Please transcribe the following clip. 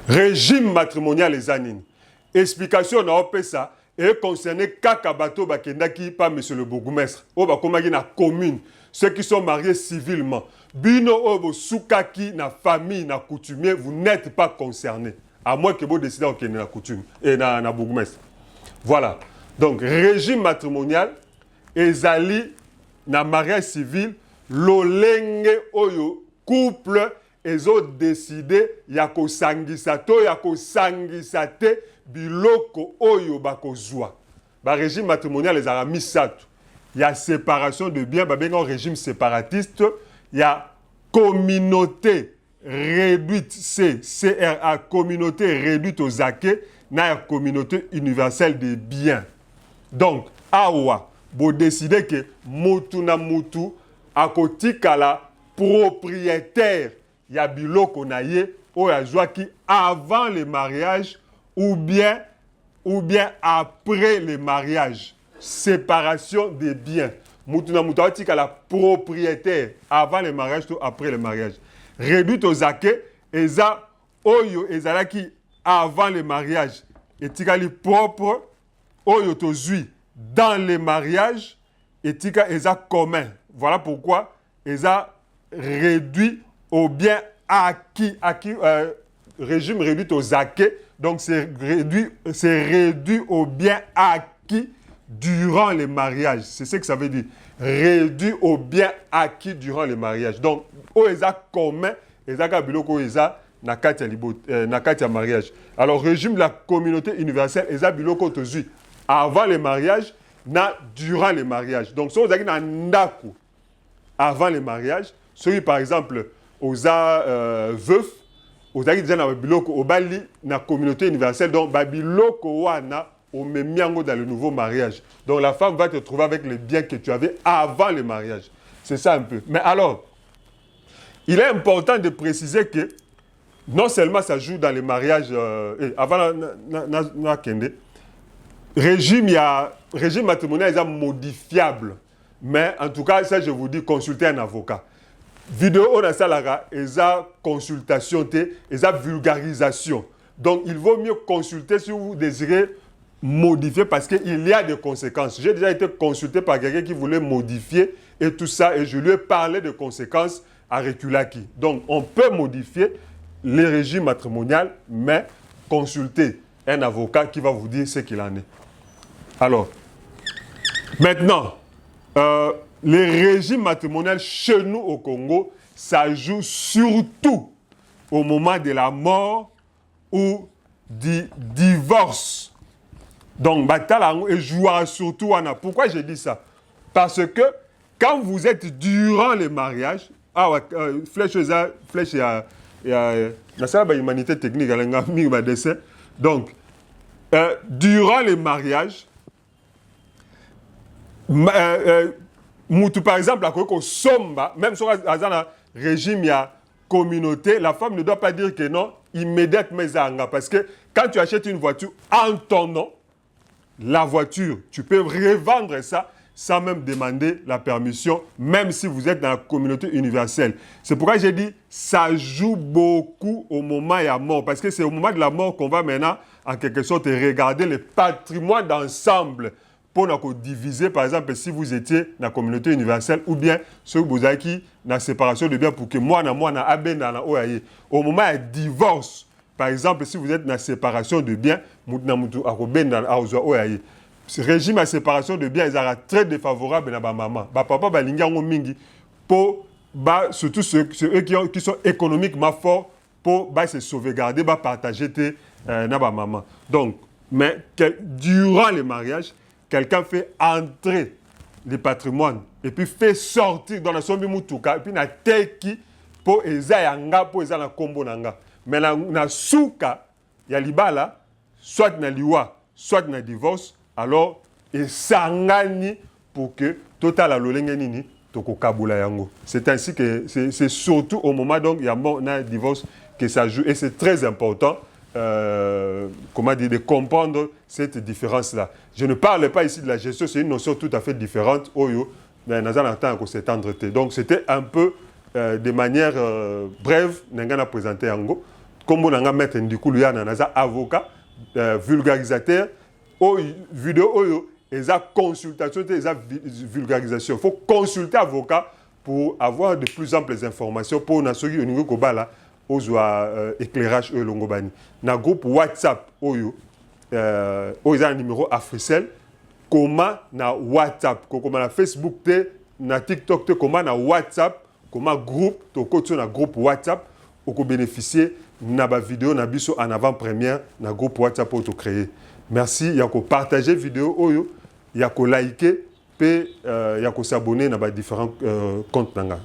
Régime matrimonial les anines. Explication na opesa et concerné kaka bato bakendaki par monsieur le bourgmestre. O bakomaki na commune, ceux qui sont mariés civilement. Bino obo soukaki na famille na coutumier, vous n'êtes pas concernés. À moins que vous décidez de na coutume et na bourgmestre. Voilà. Donc régime matrimonial ezali na mariage civil lolenge oyo couple ezo décidé ya kosangisa to ya kosangisa te biloko oyo bakozwa. Ba régime matrimonial ezala misato. Il y a séparation de biens, ba benga régime séparatiste, il y a communauté réduite, CRA, communauté réduite aux acquis, na ya communauté universelle des biens. Donc, awa, bo décider que mutu na mutu akotika la propriétaire ya biloko na ye o ya zwaki avant le mariage ou bien après le mariage. Séparation des biens. Mutu na mutu akotika la propriétaire avant le mariage ou après le mariage. Réduit aux acquis, eza oyo ezalaki avant le mariage. Etikali propre oyo tozui dans le mariage etika eza commun. Voilà pourquoi eza réduit au bien acquis, régime réduit aux acquis, donc c'est réduit au bien acquis durant le mariage. C'est ce que ça veut dire. Réduit au bien acquis durant le mariage. Donc, o eza commun, eza ka biloko eza na kati ya mariage. Alors, régime de la communauté universelle, eza biloko tozui avant le mariage, na durant le mariage. Donc, si vous avez un ndako avant le mariage, celui par exemple, oza veuf, vous avez déjà na biloko obali na communauté universelle, donc ba biloko wana au memiango dans le nouveau mariage. Donc, la femme va te trouver avec les biens que tu avais avant le mariage. C'est ça un peu. Mais alors, il est important de préciser que non seulement ça joue dans les mariages, avant na kende, régime matrimonial est modifiable. Mais en tout cas, ça je vous dis, consultez un avocat. Vidéo on a ça là, eza consultation, eza vulgarisation. Donc il vaut mieux consulter si vous désirez modifier parce qu'il y a des conséquences. J'ai déjà été consulté par quelqu'un qui voulait modifier et tout ça, et je lui ai parlé de conséquences à Reculaki. Donc on peut modifier les régimes matrimoniaux, mais consultez un avocat qui va vous dire ce qu'il en est. Alors, maintenant, les régimes matrimoniaux chez nous au Congo, ça joue surtout au moment de la mort ou du divorce. Donc, et jouera surtout. Pourquoi j'ai dit ça? Parce que quand vous êtes durant le mariage, flèche à l'humanité technique, donc, durant le mariage, par exemple, même sur un régime, il y a communauté, la femme ne doit pas dire que non, immédiatement, parce que quand tu achètes une voiture en ton nom, la voiture, tu peux revendre ça sans même demander la permission, même si vous êtes dans la communauté universelle. C'est pourquoi j'ai dit, ça joue beaucoup au moment de la mort, parce que c'est au moment de la mort qu'on va maintenant, en quelque sorte, regarder le patrimoine d'ensemble pour nous diviser, par exemple, si vous étiez dans la communauté universelle, ou bien ceux que vous avez qui dans la séparation de biens, pour que moi, au moment du divorce, par exemple, si vous êtes dans la séparation de biens, ce régime de séparation de biens est très défavorable à ma maman. Papa mingi pour surtout ceux qui sont économiquement forts pour se sauvegarder, partager na maman. Donc, mais durant le mariage, quelqu'un fait entrer le patrimoine et puis fait sortir dans la sombi mutuka et puis na teki pour eza yanga pour eza na kombo nanga. Mais na souka ya libala soit na liwa soit na divorce, alors et sangani pour que total a lolenge nini toko kabula yango. C'est ainsi que c'est surtout au moment donc il y a un divorce que ça joue et c'est très important. Comment dire, de comprendre cette différence-là. Je ne parle pas ici de la gestion, c'est une notion tout à fait différente. Donc c'était un peu de manière brève, Nangana présenté Ango. comme on a maître Ndikulu yana naza avocat vulgarisateur o vidéo oyo eza consultation eza vulgarisation. Faut consulter avocat pour avoir de plus amples informations pour na soki oningo ko bala ozwa éclairage oyo longobani na groupe WhatsApp oyo oyo numéro Africell comment na WhatsApp comment na Facebook te na TikTok te comment na WhatsApp comment groupe to koto na groupe WhatsApp oko bénéficier na ba vidéo na biso en avant-première na groupe WhatsApp auto créer. Merci ya ko partager vidéo oyo ya ko liker pe ya ko s'abonner na ba différents comptes nanga.